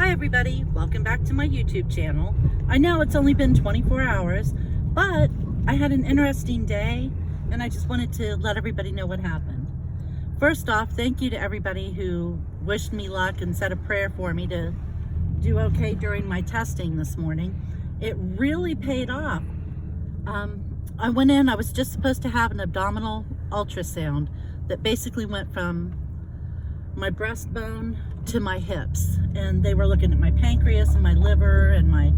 Hi everybody, welcome back to my YouTube channel. I know it's only been 24 hours, but I had an interesting day and I just wanted to let everybody know what happened. First off, thank you to everybody who wished me luck and said a prayer for me to do okay during my testing this morning. It really paid off. I went in, I was just supposed to have an abdominal ultrasound that basically went from my breastbone to my hips, and they were looking at my pancreas and my liver and my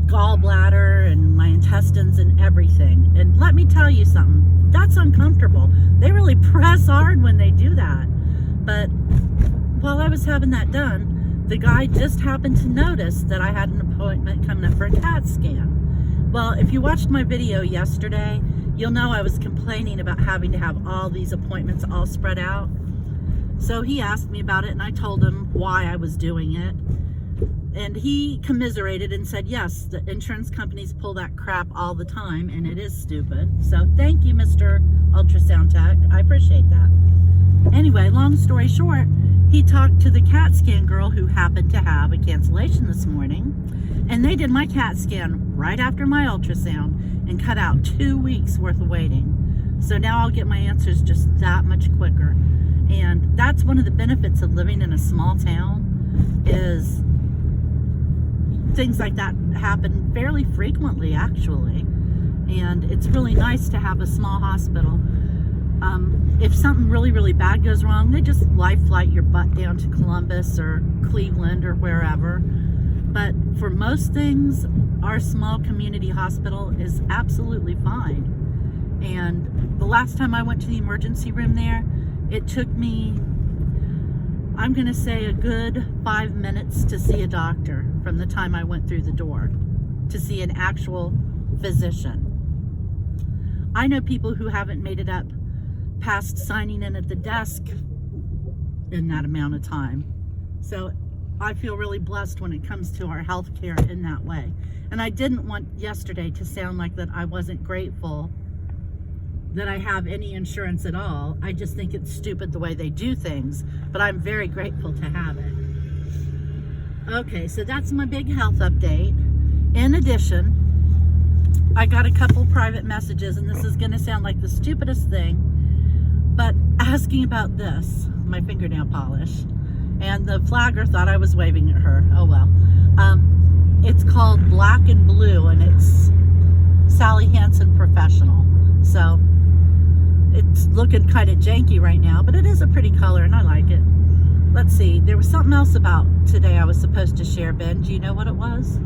gallbladder and my intestines and everything. And let me tell you something, that's uncomfortable. They really press hard when they do that. But while I was having that done, the guy just happened to notice that I had an appointment coming up for a CAT scan. Well, if you watched my video yesterday, you'll know I was complaining about having to have all these appointments all spread out. So he asked me about it and I told him why I was doing it. And he commiserated and said, yes, the insurance companies pull that crap all the time and it is stupid. So thank you, Mr. Ultrasound Tech. I appreciate that. Anyway, long story short, he talked to the CAT scan girl who happened to have a cancellation this morning. And they did my CAT scan right after my ultrasound and cut out 2 weeks worth of waiting. So now I'll get my answers just that much quicker. And that's one of the benefits of living in a small town, is things like that happen fairly frequently, actually. And it's really nice to have a small hospital. If something really, really bad goes wrong, they just life flight your butt down to Columbus or Cleveland or wherever. But for most things, our small community hospital is absolutely fine. And the last time I went to the emergency room there, it took me, I'm going to say, a good 5 minutes to see a doctor from the time I went through the door to see an actual physician. I know people who haven't made it up past signing in at the desk in that amount of time. So I feel really blessed when it comes to our health care in that way. And I didn't want yesterday to sound like that I wasn't grateful that I have any insurance at all. I just think it's stupid the way they do things, but I'm very grateful to have it. Okay, so that's my big health update. In addition, I got a couple private messages, and this is gonna sound like the stupidest thing, but asking about this, my fingernail polish, and the flagger thought I was waving at her. Oh well. It's called Black and Blue, and it's Sally Hansen Professional. So it's looking kind of janky right now, but it is a pretty color and I like it. Let's see, there was something else about today I was supposed to share, Ben. Do you know what it was?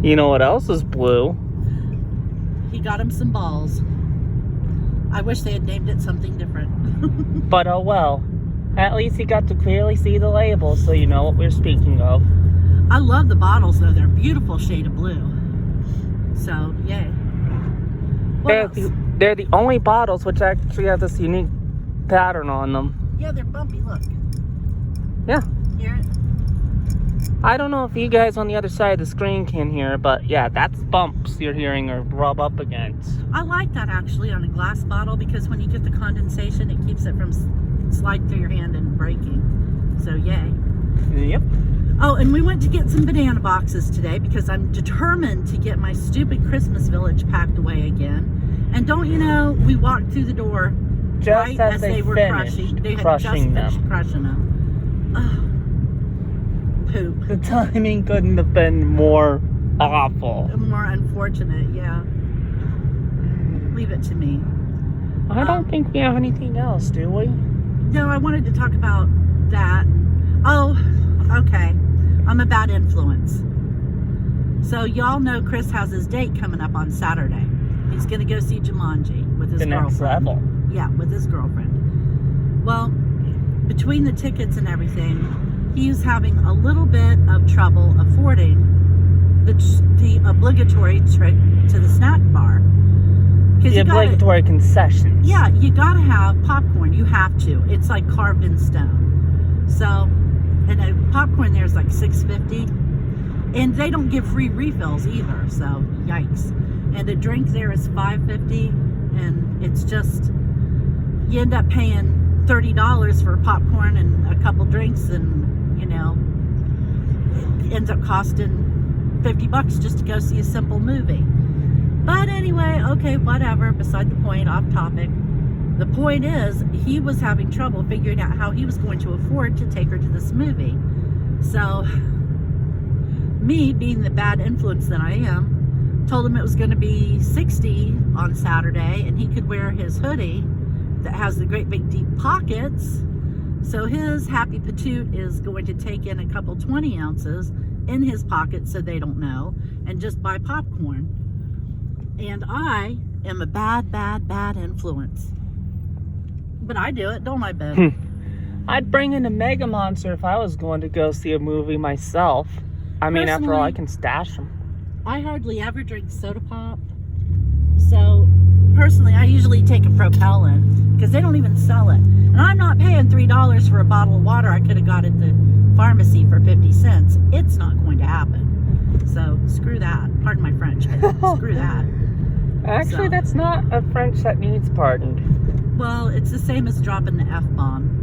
You know what else is blue? He got him some balls. I wish they had named it something different. But oh well. At least you got to clearly see the label, so you know what we're speaking of. I love the bottles though, they're a beautiful shade of blue. So, yay. They're the only bottles which actually have this unique pattern on them. Yeah, they're bumpy, look. Yeah. Hear it? I don't know if you guys on the other side of the screen can hear, but yeah, that's bumps you're hearing or rub up against. I like that actually on a glass bottle, because when you get the condensation, it keeps it from sliding through your hand and breaking. So, yay. Yep. Oh, and we went to get some banana boxes today because I'm determined to get my stupid Christmas village packed away again. And don't you know, we walked through the door just right as they were crushing. They had just finished crushing them. Oh, poop. The timing couldn't have been more awful. More unfortunate, yeah. Leave it to me. I don't think we have anything else, do we? No, I wanted to talk about that. Oh, okay. I'm a bad influence. So y'all know Chris has his date coming up on Saturday. He's going to go see Jumanji with his girlfriend. Next level. Yeah, with his girlfriend. Well, between the tickets and everything, he's having a little bit of trouble affording the obligatory trip to the snack bar. The obligatory concessions. Yeah, you got to have popcorn. You have to. It's like carved in stone. So, and a popcorn there is like $6.50, and they don't give free refills either. So, yikes! And a drink there is $5.50, and it's just, you end up paying $30 for popcorn and a couple drinks, and you know, it ends up costing $50 just to go see a simple movie. But anyway, okay, whatever, beside the point, off topic. The point is, he was having trouble figuring out how he was going to afford to take her to this movie. So, me, being the bad influence that I am, told him it was going to be $60 on Saturday, and he could wear his hoodie that has the great big deep pockets. So his happy patoot is going to take in a couple 20 ounces in his pocket so they don't know, and just buy popcorn. And I am a bad, bad, bad influence. But I do it, don't I, Ben? I'd bring in a Mega Monster if I was going to go see a movie myself. I mean, after all, I can stash them. I hardly ever drink soda pop. So, personally, I usually take a Propellant because they don't even sell it. And I'm not paying $3 for a bottle of water I could have got at the pharmacy for 50 cents. It's not going to happen. So, screw that. Pardon my French, but screw that. Actually, So. that's not a French that needs pardoned. Well, it's the same as dropping the F-bomb.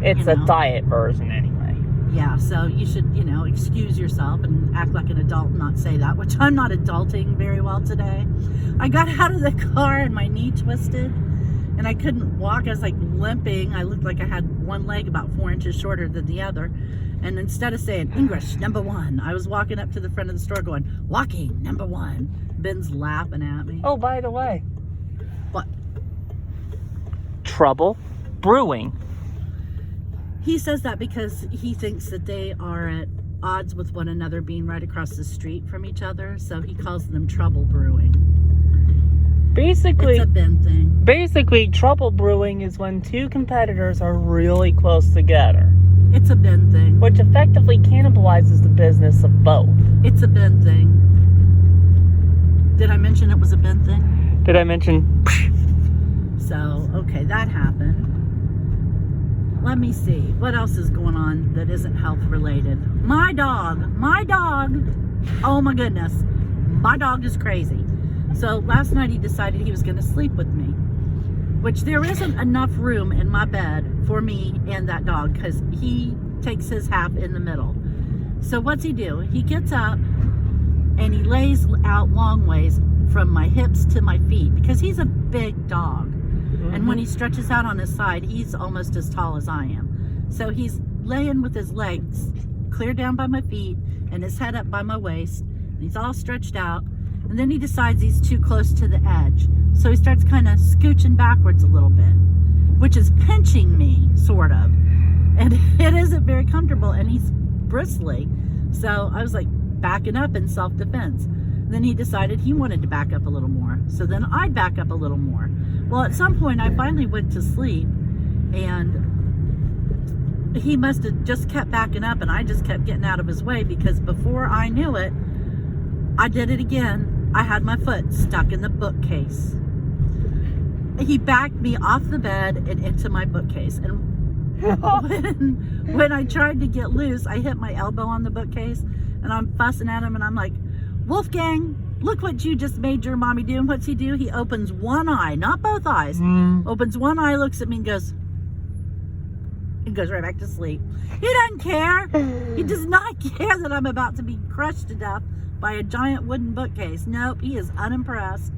It's You a know. diet version anyway. Yeah, so you should, you know, excuse yourself and act like an adult and not say that, which I'm not adulting very well today. I got out of the car and my knee twisted and I couldn't walk. I was like limping. I looked like I had one leg about 4 inches shorter than the other. And instead of saying English #1, I was walking up to the front of the store going, walking #1. Ben's laughing at me. Oh, by the way, What? Trouble Brewing. He says that because he thinks that they are at odds with one another, being right across the street from each other. So he calls them Trouble Brewing. Basically, It's a Ben thing. Basically, Trouble Brewing is when two competitors are really close together, It's a Ben thing. which effectively cannibalizes the business of both. It's a Ben thing. Did I mention it was a Ben thing? Did I mention? So, okay, that happened. Let me see. What else is going on that isn't health related? My dog. Oh my goodness. My dog is crazy. So last night he decided he was going to sleep with me, which there isn't enough room in my bed for me and that dog because he takes his half in the middle. So what's he do? He gets up and he lays out long ways from my hips to my feet because he's a big dog. And when he stretches out on his side, he's almost as tall as I am. So he's laying with his legs clear down by my feet and his head up by my waist. And he's all stretched out. And then he decides he's too close to the edge. So he starts kind of scooching backwards a little bit, which is pinching me, sort of. And it isn't very comfortable. And he's bristly. So I was like backing up in self-defense. Then he decided he wanted to back up a little more. So then I'd back up a little more. Well, at some point, I finally went to sleep, and he must have just kept backing up, and I just kept getting out of his way because before I knew it, I did it again. I had my foot stuck in the bookcase. He backed me off the bed and into my bookcase. And when I tried to get loose, I hit my elbow on the bookcase, and I'm fussing at him, and I'm like, Wolfgang, look what you just made your mommy do. And what's he do? He opens one eye, not both eyes. Opens one eye, looks at me and goes right back to sleep. He doesn't care. He does not care that I'm about to be crushed to death by a giant wooden bookcase. Nope, he is unimpressed.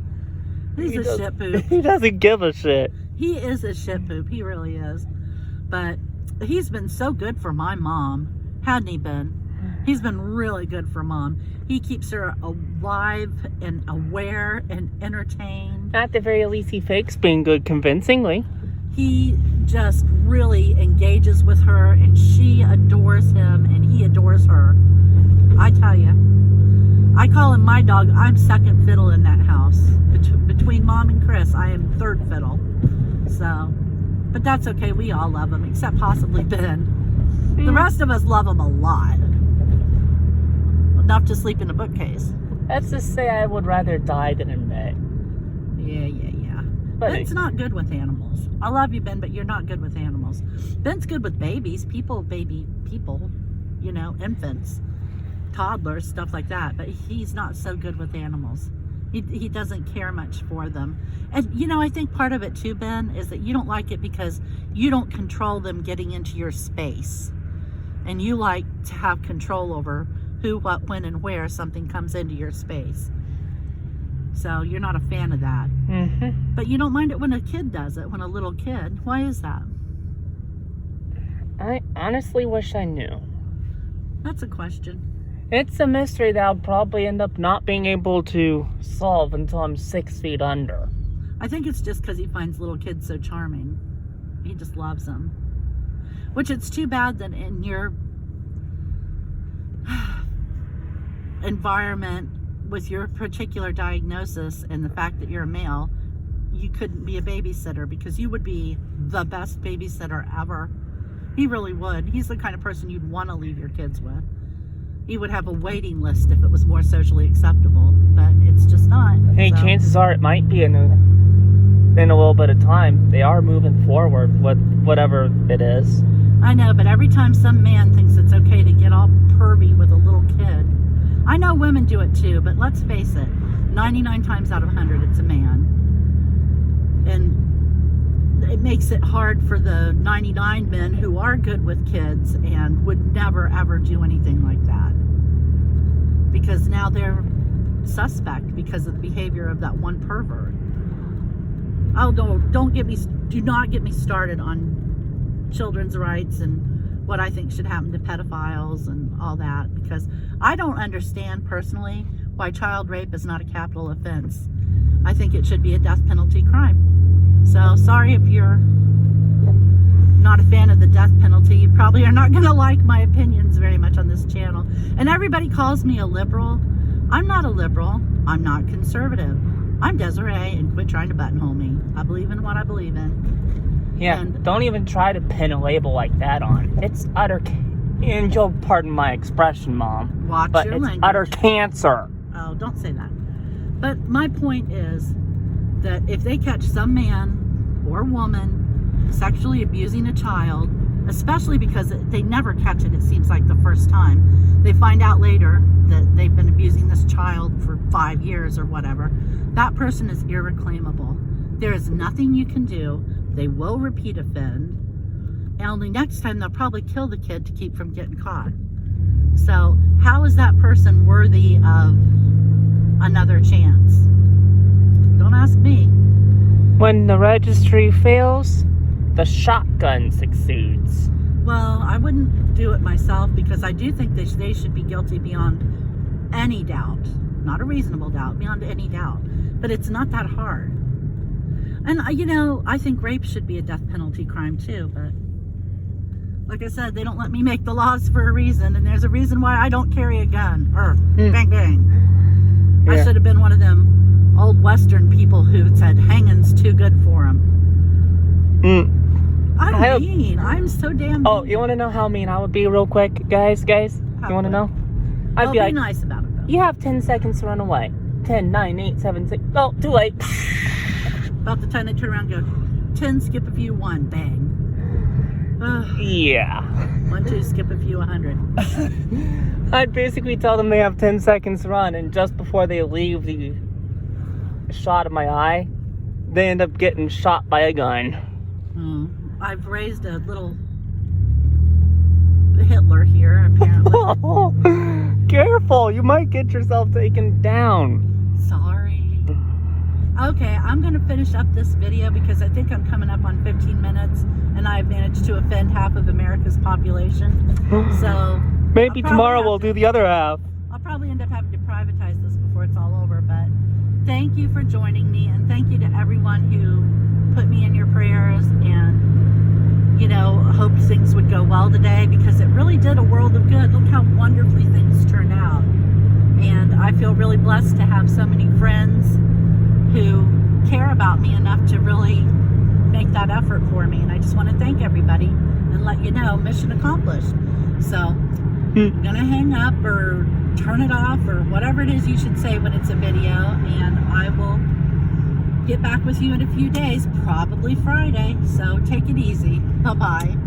He's a shit poop. He doesn't give a shit. He is a shit poop. He really is. But he's been so good for my mom. Hadn't he been? He's been really good for Mom. He keeps her alive and aware and entertained. At the very least, he fakes being good convincingly. He just really engages with her, and she adores him, and he adores her. I tell you, I call him my dog. I'm second fiddle in that house. Between Mom and Chris, I am third fiddle. So, but that's okay. We all love him, except possibly Ben. The rest of us love him a lot. Enough to sleep in a bookcase. Let's just say I would rather die than admit. Yeah. But Ben's not good with animals. I love you, Ben, but you're not good with animals. Ben's good with babies, baby people, you know, infants, toddlers, stuff like that. But he's not so good with animals. He doesn't care much for them. And, you know, I think part of it too, Ben, is that you don't like it because you don't control them getting into your space. And you like to have control over who, what, when, and where something comes into your space. So you're not a fan of that. Mm-hmm. But you don't mind it when a kid does it, when a little kid. Why is that? I honestly wish I knew. That's a question. It's a mystery that I'll probably end up not being able to solve until I'm 6 feet under. I think it's just because he finds little kids so charming. He just loves them. Which it's too bad that in your environment, with your particular diagnosis and the fact that you're a male, you couldn't be a babysitter, because you would be the best babysitter ever. He really would. He's the kind of person you'd want to leave your kids with. He would have a waiting list if it was more socially acceptable, but it's just not. Hey, So, chances are it might be in a little bit of time. They are moving forward with whatever it is. I know, but every time some man thinks it's okay to get all pervy with a little kid, I know women do it too, but let's face it, 99 times out of 100 it's a man. And it makes it hard for the 99 men who are good with kids and would never ever do anything like that. Because now they're suspect because of the behavior of that one pervert. Oh, do not get me started on children's rights and what I think should happen to pedophiles and all that, because I don't understand personally why child rape is not a capital offense. I think it should be a death penalty crime. So sorry if you're not a fan of the death penalty. You probably are not going to like my opinions very much on this channel. And everybody calls me a liberal. I'm not a liberal. I'm not conservative. I'm Desiree, and quit trying to buttonhole me. I believe in what I believe in. Yeah, And don't even try to pin a label like that on. It's utter, and you'll pardon my expression, Mom, watch but your it's language. utter cancer. Oh, don't say that. But my point is that if they catch some man or woman sexually abusing a child, especially because they never catch it seems like the first time, they find out later that they've been abusing this child for 5 years or whatever, that person is irreclaimable. There is nothing you can do. They will repeat offend, and only next time they'll probably kill the kid to keep from getting caught. So how is that person worthy of another chance? Don't ask me. When the registry fails, the shotgun succeeds. Well, I wouldn't do it myself, because I do think they should be guilty beyond any doubt. Not a reasonable doubt, beyond any doubt. But it's not that hard. And, I think rape should be a death penalty crime too, but like I said, they don't let me make the laws for a reason, and there's a reason why I don't carry a gun. Bang, bang. Yeah. I should have been one of them old Western people who said hanging's too good for them. I'm mean. I'm so damn mean. Oh, you want to know how mean I would be real quick, guys? How You want to quick? know? I'd Well, be be like, nice about it though. you have 10 seconds to run away. 10, 9, 8, 7, 6. Oh, too late. About the time they turn around and go, 10, skip a few, 1, bang. Ugh. Yeah. 1, 2, skip a few, 100. I'd basically tell them they have 10 seconds to run, and just before they leave the shot of my eye, they end up getting shot by a gun. I've raised a little Hitler here, apparently. Careful, you might get yourself taken down. Sorry. Okay, I'm going to finish up this video because I think I'm coming up on 15 minutes and I've managed to offend half of America's population. So Maybe I'll tomorrow probably we'll do the other half. I'll probably end up having to privatize this before it's all over, but thank you for joining me, and thank you to everyone who put me in your prayers and hoped things would go well today, because it really did a world of good. Look how wonderfully things turned out. And I feel really blessed to have so many friends who care about me enough to really make that effort for me. And I just want to thank everybody and let you know, mission accomplished. So I'm going to hang up or turn it off or whatever it is you should say when it's a video. And I will get back with you in a few days, probably Friday. So take it easy. Bye-bye.